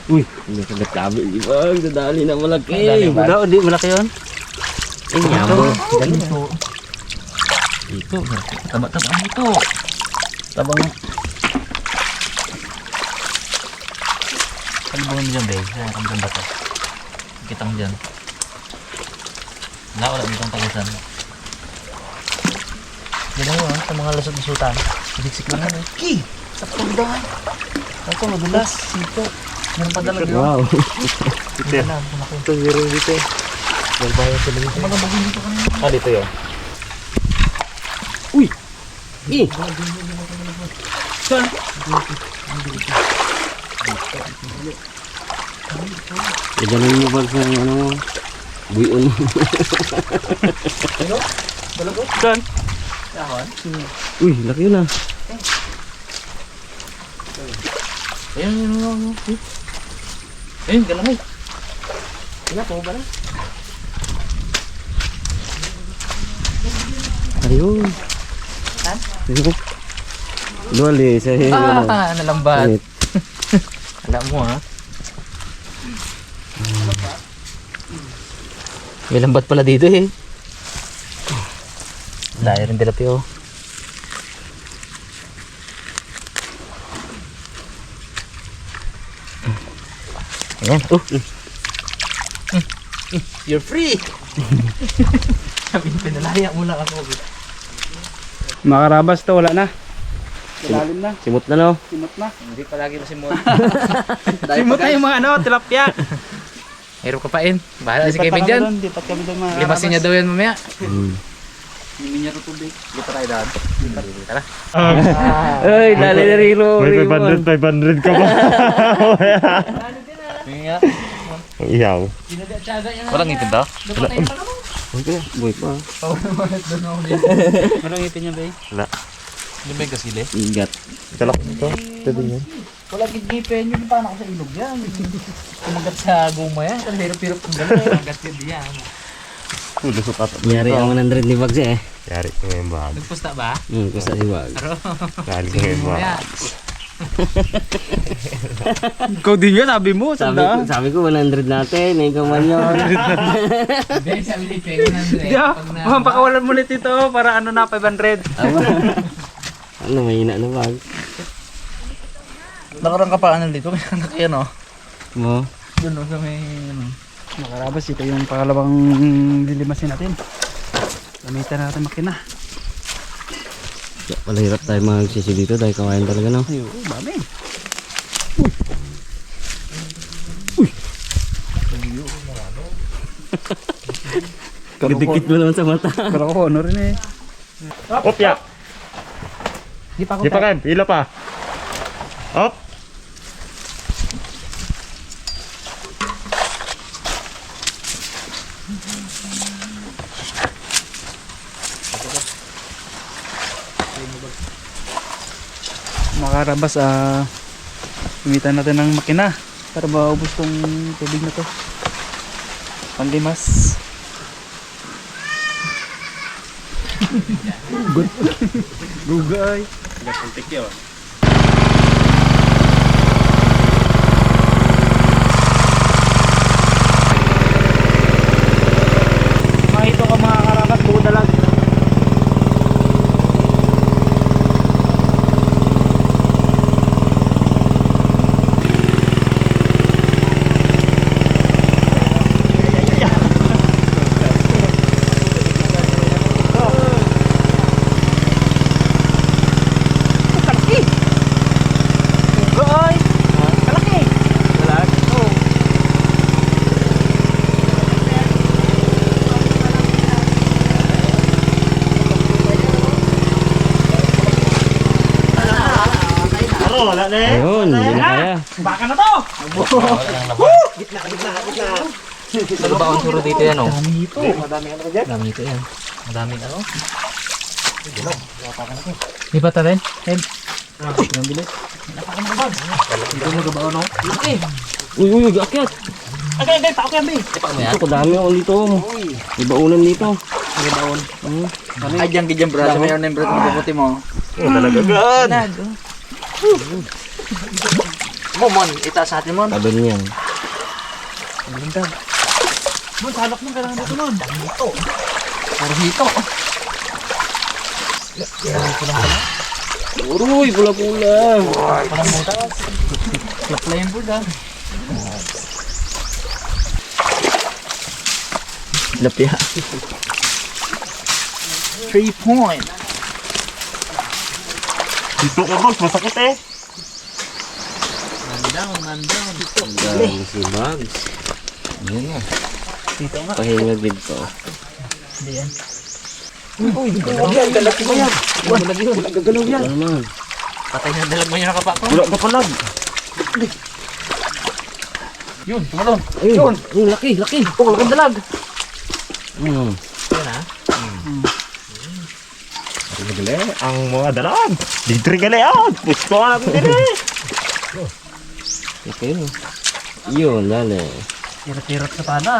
Uy, hindi ka nagsabi. Ibang, dadali na malaki. Wala, hindi malaki yun. Eh, nyamo. Ganito. Ito, taba-taba ito. Tabang. Kalibungan mo dyan, babe. Kaya kami ba ito? Kita mo dyan. Wala ditong tagusan. Yan mo, sa mga lasot-lasutan. Siksik lang yan, eh. Ki! Sa pagdahan. Ito, madulas. Sito. Meron pa dalag yun. Wow. Ito, zero dito eh. Balbayan sila dito. Magabagin dito kanina. Ah, dito yun. Uy! Eh! Saan? Idanin mo ba sa ano mo? Buyon mo. Ano? Balago? Saan? Saan? Uy, laki yun ah. Ayan, yun. Ayun, galamay. Wala po ba na? Ayun. Saan? Ayun. Luwali, sa hiyo. Nalambat. Alam mo ha. May lambat pala dito eh. Dahil rin tilapia oh. Ayan. You're free! Sabi pinalaya mo lang ako. Mga karabas to, wala na. Malalim na. Simot na no? Simot na. Hindi palagi masimot. Simot na yung mga ano, tilapia. Hirap ka pain. Bahala si Kevin dyan. Lipat kami doon mga Limasin niya daw yan mamaya. Hindi niya ito tubig. Lipat tayo daan. Tara. Ay, dali na rilo. May 500 ka ba? Ang ihaw. Walang ngipin to? Boy pa. Anong ngipin niya ba eh? Wala. Hindi ba yung kasili? Igat. Kalak ito. Ito din yan. Walang ngipin yun. Paano ko sa ilog yan? Kumagat sa guma yan. Kasi hirap-hirap ang gano'n. Kumagat yun diyan. Lusok ata. Yari ang 100 ni Bags eh. Yari ko ngayon bahag. Nagpusta ba? Kusta si Bags. Yari ko ngayon bahag. Ikaw din yun, sabi mo. Sabi ko 100 natin. Ikaw man yun. Hindi, sabi ni Pego nandun eh. Pakawalan mo ulit ito para ano na, 500. Ano, mahina na Bags. Nakarang ka pa ano dito. May anak yan o. Mo? Doon o sa may ano. Mga karabas, ito yung pangalawang lilimasin natin. Gamitan natin makina. Wala hirap tayo magsisi dito dahil kawain talaga no? Ay, dami. Didikit mo naman sa mata. Pero ako, ano rin eh. Opya! Di pa ako Di pa kan? Ila pa. Op! Mga karabas, gamitan natin ng makina para maubos tong tubig na to. Panlimas. Gugay. Makito ka mga karabas, buko dalag. Wala na eh. Ayun, hindi na kaya. Baka na to! Nagbaon suro dito yan o. Dami ito. Madami ito yan. Madaming ano. Lipat na rin? Ted. Ang bilis. Dito mo gabaon o. Uy, akyat. Okay, tao ka yan, Lipat mo yan. Ito, dami ako dito. Ibaunan dito. Gabaon. Ay, dyan gidyan bro. Sa mayroon na yung bro. Mabukuti mo. Oh, talaga agad. Mon, itaas natin, Mon. Tabi niyan. Ang ganda. Mon, salak mo, kailangan dito, Mon. Dami dito. Puro dito. Kailangan ko lang pala. Uroy, pula-pula. Parang butas. Laplayan po dyan. Lapya. 3 point. Dito ka boss, masakit eh. Man down. Dami si Bugs. Yan na. Dito nga. Pahinga dito. Hindi yan. Uy, galaki mo yan. Wala gagalaw yan. Ano naman? Patay na dalag mo yung nakapa ko. Wala ka palag. Yun, tumalon. Yun. Laki. Oh, lakang dalag. Hmm. Yan ha. Gali, ang mga dalag. Dito rin gali out. Pusto ka natin din eh. Okay. Yun, dali. Hirap-hirap sa pana.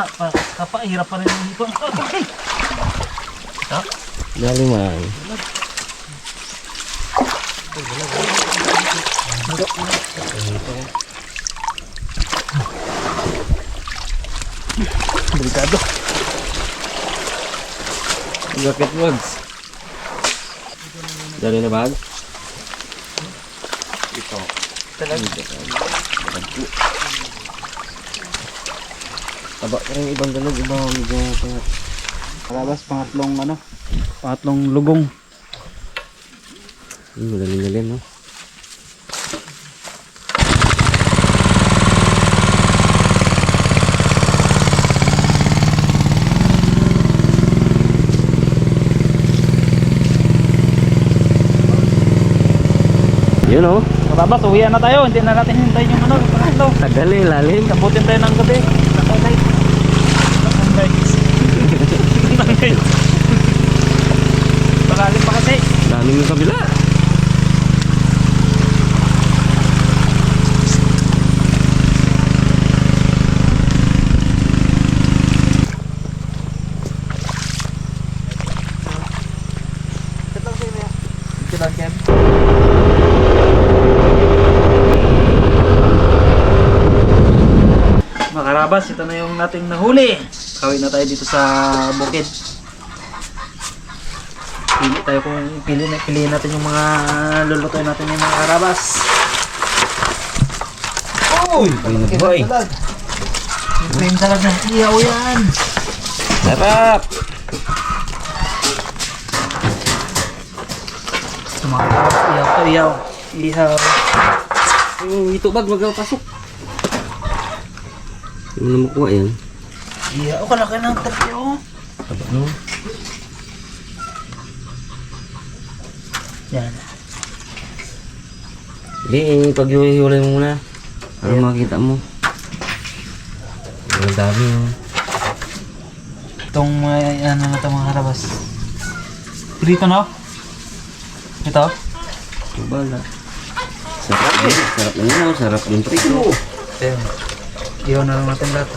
Kapa, hirap pa rin yung hipon. Okay. Dali man. Delikado. Bakit Bugs? Dali na bag? Taba ka rin ibang dalag, ibang medyo pangat. Karabas, pangatlong lugong. Magaling-galing, no? Yun, oh. Karabas, uwian na tayo. Hindi na natin hintayin yung pangatlo. Tagal eh, lalim. Kabutin tayo ng gabi. Nakagay. Malalim pa kasi. Daming yung kabila. Mga karabas, ito na yung nating nahuli. Kawin na tayo dito sa bukid. Piliin natin yung mga lulutuin natin yung mga karabas. Uy, boy. Cream salad ng iyaw yan. Sarap. Ito mga karabas, iyaw to iyaw. Ihaw. Ito bag, magpasok. Hindi mo na makuha yan. Iyaw ka na kayo ng tatlo. Taba, no? Yan. Hindi, pag-hiwalay mo muna. Para makita mo. Ang dami, oh. Itong ano na ito mga karabas. Prito no? Ito? Bala. Sarap din. Sarap na yun, sarap yung prito. Ayan. Iyaw na lang natin lahat.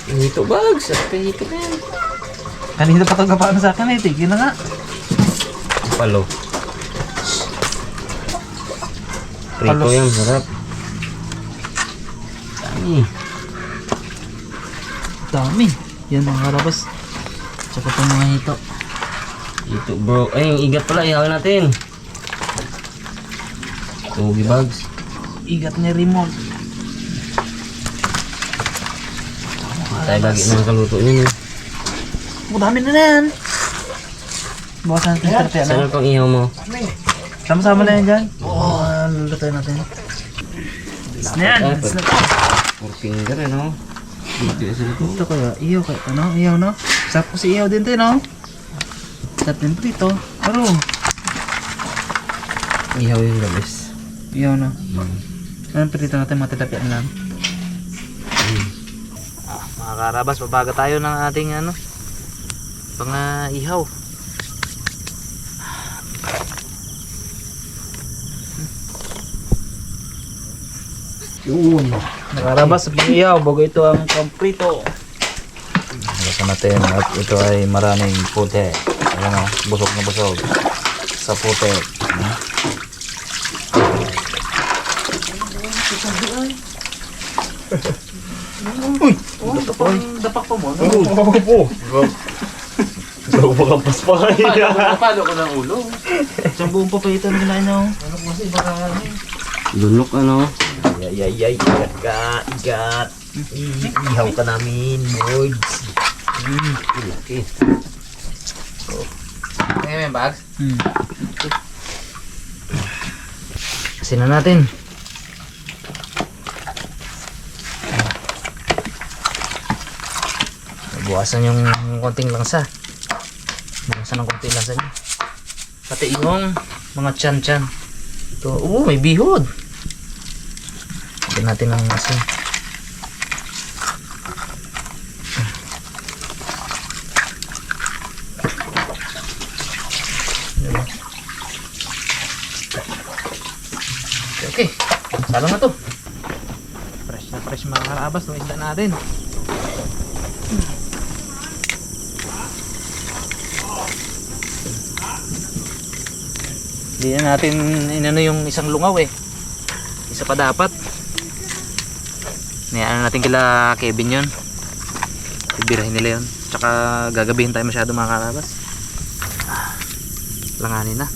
Hito bag, sarap yung hito na yan. Kanina pa ito kapaan sa akin eh. Tigil na nga. Palo. Prito Palos. yan, sarap. Dami. Dami. Yan mga karabas. Tsaka itong mga hito. Hito bro. Ay, yung igat pala, ihawin natin. Tugi bags. Igat ni Rimon. Tayo lagi ng kaluto niya. Oh, dami na yan. Bawasan natin yung terpya Saan na. ang pang ihaw mo? Sama-sama na yan dyan. Oo, lulutuin natin. Bilis na yan. Bilis na. Four finger, ano? Dito sa luto. Ito kaya, iyaw kaya ito, no? Iyaw, no? Sarap ko si iyaw din ito, no? Sarap din prito. Pero, Ihaw yung gabis. iyaw, no? Anong prito natin, matatapyan lang. Mga karabas, babaga tayo ng ating ano, pang ihaw. Yun. Nakarabas sa ihaw, bago ito ang pamprito. Basta natin at ito ay maraming puti. Ayan o, busog na busog sa puti. Dapak pa mo. Oo. Bago makampas pa kayo. Napalo ko ng ulo. Isang buong papaitan na kinain niya. Ano ko kasi baka ano eh. Lunok ano. Ay, igat ka, igat. Ihaw ka namin, boys. Laki. Ngayon yung bags. Kasi na natin. Buwasan yung konting langsa. Buwasan ng konting langsa niya. Pati yung mga tiyan-tiyan. Ito, may bihod. Lagyan natin ng asin. Okay, salang na to. Fresh na fresh mga karabas ng isda natin. Hindi na natin inano yung isang lungaw eh. Isa pa dapat. Niyaan natin kila Kevin yun. Ibirahin nila yun. Tsaka gagabihin tayo masyado mga karabas. Langanin na.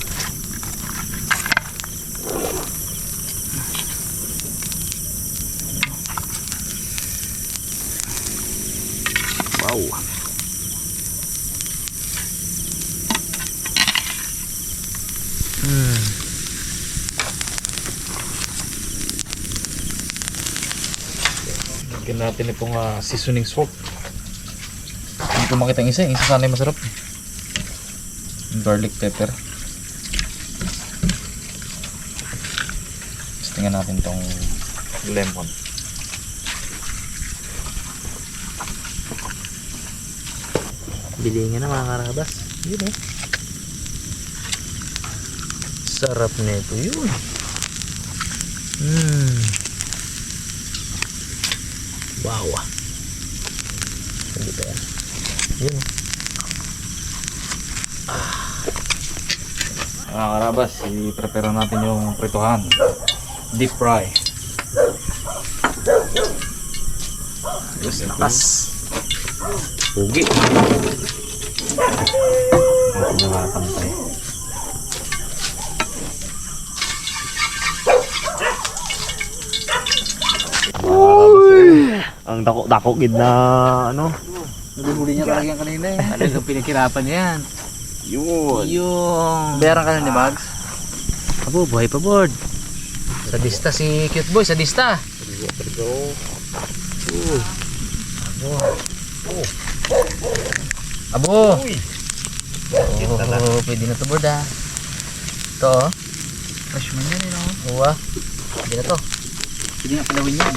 Wow. Lagyan natin itong seasoning salt. Hindi ko makita yung isa sana yung masarap. Yung garlic pepper. Tapos tingnan natin itong lemon. Bilingan na mga karabas. Yun eh. Sarap nito yun. Wow. Hindi pa yan. Yun eh. Mga karabas, i-prepare natin yung prituhan. Deep fry. Yes, lakas. Pugi. Ito na pantay. Ang dako-dako gid na ano. Nabihuli niya talaga yung kanina eh. Ano yung pinakirapan niya yan? Yun. Yung Bayaran ka na ni Bags? abo, buhay pa board. Sadista si cute boy, sadista. Abo. Oh, pwede na to board ah. Ito oh. Fresh man yan eh no? Uwa. Pwede na to. Pwede nga palawin yan.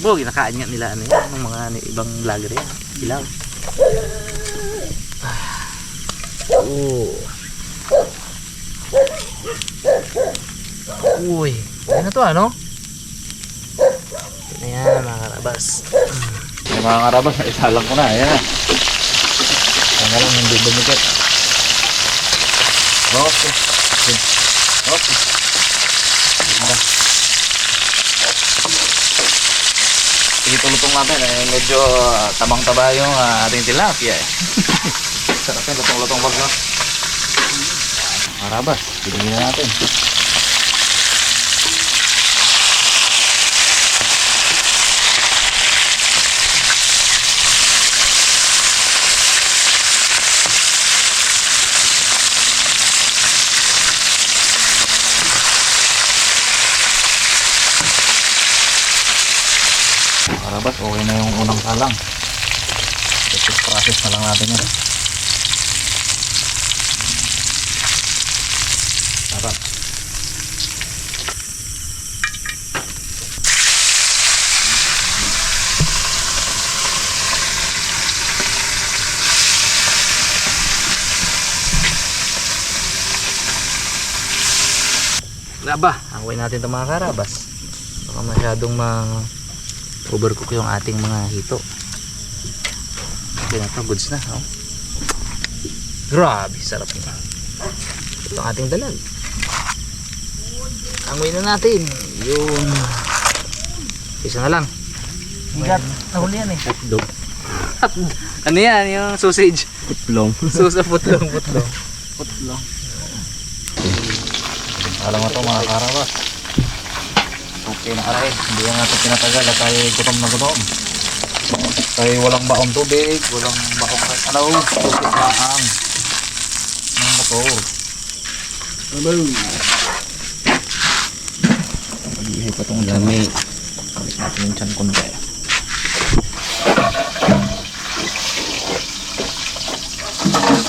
Bo, ginakain nga nila ano yan, ng mga ibang vlogger yan. Ilaw. Uy, ano to ano? Ito na yan mga karabas. Yung mga karabas, isalang ko na. Ayan na. Ang alam, hindi bumikit. Okay. Okay. Itulutong natin eh. Medyo tabang-taba yung ating tilapia eh. Sarap yung lutong-lutong wag no? Karabas, pinigin na natin. Karabas, okay na yung unang salang. Tapos process na lang natin yan. Sarap. Laba, away natin ito mga karabas. Baka masyadong overcook yung ating mga hito. Okay na ito, goods na. Oh. Grabe, sarap nito. Ito ang ating dalag. Angoy na natin. Yun. Isa na lang. Ingat. Nahuli yan eh. Hotdog. Ano yan? Yung sausage. Putlong. Susa putlong. Putlong. Alam mo to mga karabas. Okay na karait. Hindi nga ito pinatagal at tayo gutom na gutom. Tayo walang baong tubig, walang baong ano, tubig lang ng motor. Pag-ihay pa itong Dami. Balik natin yung tiyan kundi.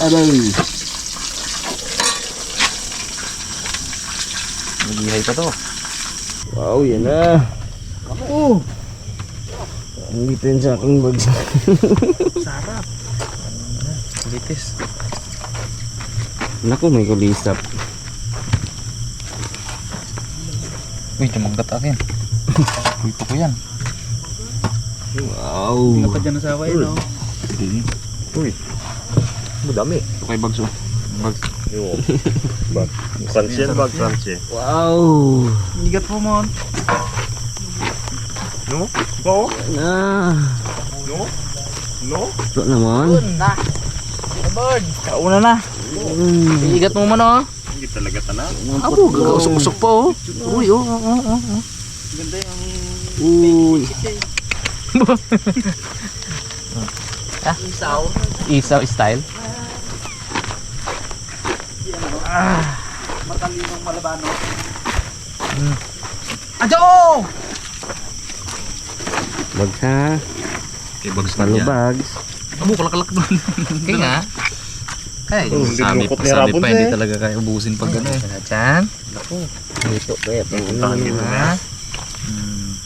Aray. Pag-ihay pa to. Wow, yan na. Ang bitin sa aking bagsak. Sarap. Litis. Naku, may kulisap. Uy, tumanggat akin. Dito ko yan. Wow. Hindi pa dyan nasawa yun, no? Uy. Madami. Ito kay Bags. Bags. Crunchy yan, bag crunchy. Wow. Ingat po mo. No? Oo? Na. No? No? Ito naman. Na. Bird. Kauna na. Iigat mo man oh. Hindi talaga tanah. Abo, gagawusok-usok pa oh. Uy, oh. Ganda yung... Uy. Isaw. Isaw style. Matalinong malabano. Adyo! Bags ha. Kay Bags Palo bags. Abo, kalak-kalak doon. Kaya nga. Ay, Sabi pa hindi talaga kaya ubusin pag ano eh. Diyan. Ito kaya. Puntahan dito na.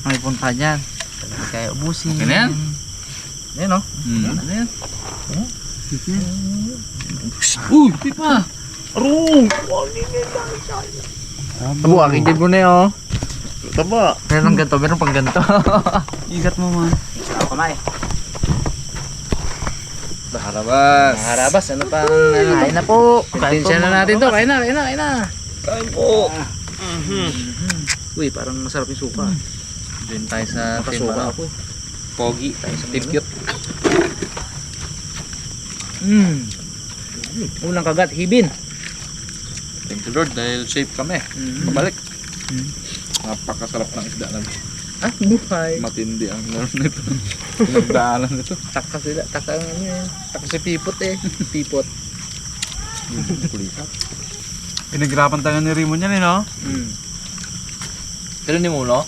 May punta dyan. Kaya ubusin. Ano yan? Yan oh. Ano yan? Uy, pipa! Arong! Abo, aking din mo na yun oh. Taba! Meron ganito, meron pang ganito. Ingat mo man. Ako kamay. Harabas. Harabas, ano pang kain na po. Tinsya na natin to. Kain na. Kain po. Uy, parang masarap yung suka. Doon tayo sa suka ako. Pogi tayo sa Team Cute. Unang kagat, hibin. Thank you Lord dahil safe kami. Pabalik. Napakasarap ng isda namin. Ah, buhay. Matindi ang nito. Pinagdaanan nito. Taka sila, taka ang ano eh. Taka si Pipot eh. Pipot. Kulikat. Pinaghirapan tayo ni Rimon yan eh, no? Pero ni Muno?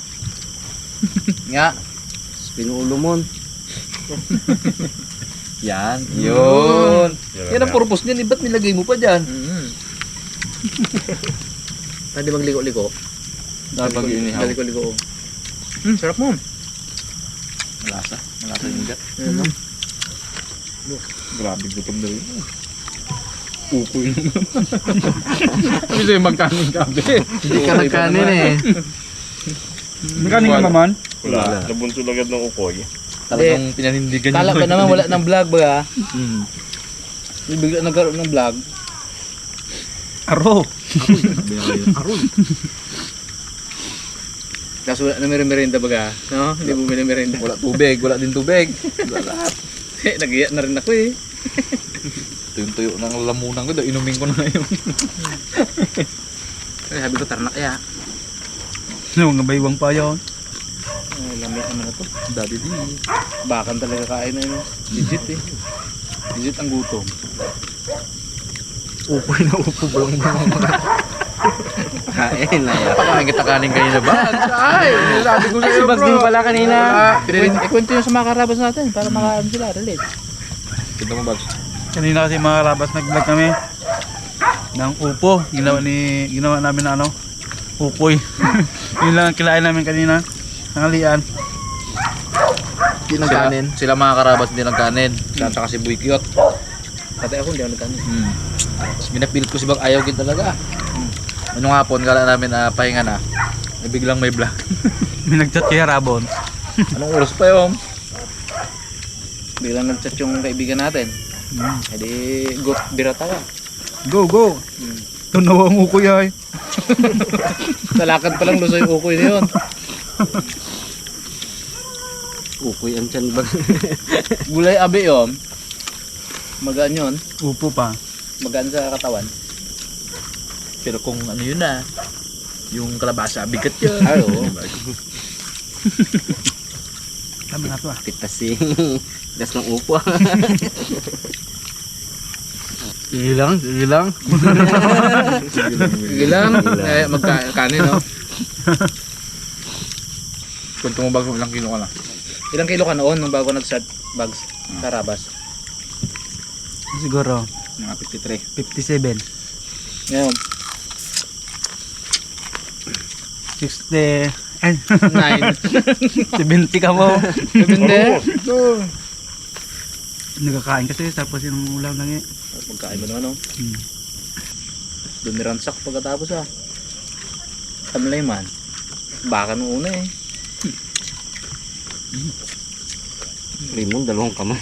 Nga. Pinuulo mo. Yan. Yun. Yan ang purpose niyan. Ba't nilagay mo pa dyan? Pwede bang liko-liko? Pag inihaw. Liko-liko. Sarap mo. Malasa. Malasa yung gat. Grabe gutom na rin. Ukoy naman. Sabi sa'yo magkanin ka. Hindi ka nagkanin eh. May kanin ka naman? Wala. Nabunso agad ng ukoy. Talagang pinanindigan Kala ka naman wala ng vlog ba? Hmm. Bigla nagkaroon ng vlog. Aro. Aroy. Tapos wala na merienda baga. No? Hindi mo merienda. Wala tubig. Wala din tubig. Wala lahat. Nag-iyak na rin ako eh. Ito yung tuyo ng lamunan ko. Inumin ko na ngayon. Ay, sabi ko tarnak kaya. Mga baywang pa yun. Ay, lamig naman na to. Daddy D. Bakan talaga kain na yun. Legit eh. Legit ang gutom. Upoy na upo. Balang mga Kain na yan. pakain kita kanin kanina ba? Ay! Sabi ko Ay, sa'yo si Bas bro. din pala kanina. Pinarin- Ikwento yun sa mga karabas natin para makaano sila. Relate. Kita mo Bags. Kanina kasi mga labas nag-vlog kami ng upo. Ginawa namin na ano, upoy. Yun lang ang kilain namin kanina. Nangalian. Hindi nagkanin. Sila mga karabas hindi nagkanin. Santa kasi Boy Cute. Pati ako hindi ako nagkanin. Tapos minapilit ko si Bag ayaw kin talaga. Anong hapon kala namin pahinga na. Eh, biglang may vlog. May nag-chat kay Rabon. Anong oras pa yun? Biglang nag-chat yung kaibigan natin. Eh di, go, birata ka. Go, go. Tunawa ang ukoy ay. Sa lakad pa lang lusoy ukoy na yun. Ukoy ang tiyan bag. Gulay abi yun. Magaan yun. Upo pa. Magaan sa katawan. Pero kung ano yun na, yung kalabasa, bigat yun. Ay, oo. Tama na to ah. Pitas das ng upo. Sige lang. Sige lang. Magkanin, no? Kung tumubag mo, ilang kilo ka na? Ilang kilo ka noon nung bago nag-start bags sa Rabas? Siguro, Mga 53. 57. Ngayon, 60. Ay, 9. 70 ka mo. Hindi. Nagkakain kasi tapos yung ulam lang eh. Magkain mo naman, no? Hmm. Dumiransak pagkatapos, ah. Tamlay man. Baka nung una, eh. Limon, dalawang kamay.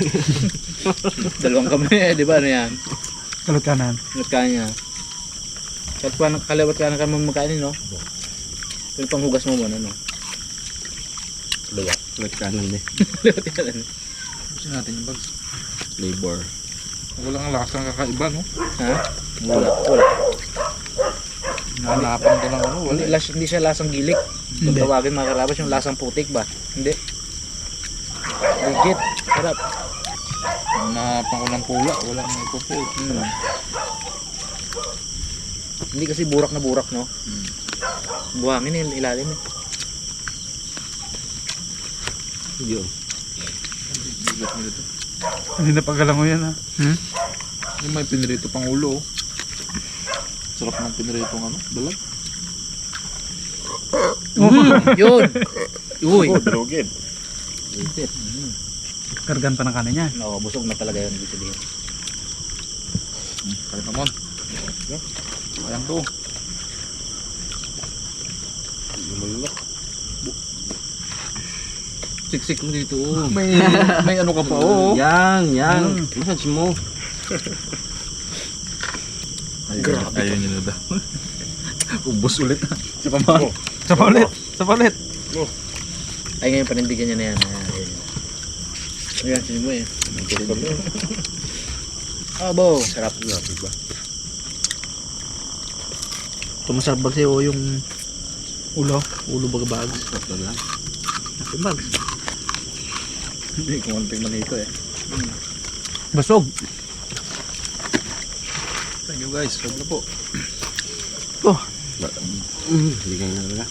Dalawang kami, eh. Di ba? Ano yan? Kalot kanan. Nagkain niya. Kalawat ka na ka magkain, no? Yung panghugas mo muna, no? Kalot kanan din. Kalawat ka na. Gusto natin yung bags. Labor. Walang lasang kakaiba, no? Ha? Wala. Wala. Nahanapan ko ng ano, wala. Hindi siya lasang gilik. Kung Hindi. tawagin mga karabas, yung lasang putik ba? Hindi. Legit. Sarap. Nahanapan ko ng pula, wala nang ipupo. Hindi kasi burak na burak, no? Buhangin yung ilalim, eh. Yun. Bigat nila to. Hindi na pagalang mo yan ha. Yung may pinirito pang ulo, oh. Sarap ng pinirito ng ano, dalag. Yun! Uy! Oh, drogid. Kargan pa ng kanin niya. No, busog na talaga yun. Ibig sabihin. Kalit naman. Ayan to. Siksik mo dito. Oh. May ano ka pa, oh. Yan. Massage mo. Ayun yun na daw. Ubus ulit. Si Pamang. Sa paulit. Sa paulit. Ay, ngayon panindigan niya na yan. Ayan, sinin mo, eh. Abo! Sarap. Diba? Tumasarap ba sa'yo yung Ulo. ulo bagabag? Sarap na lang. Yung bags. Hindi, kumanting man ito eh. Basog. Thank you guys. Huwag na po. Hindi kayo na talaga.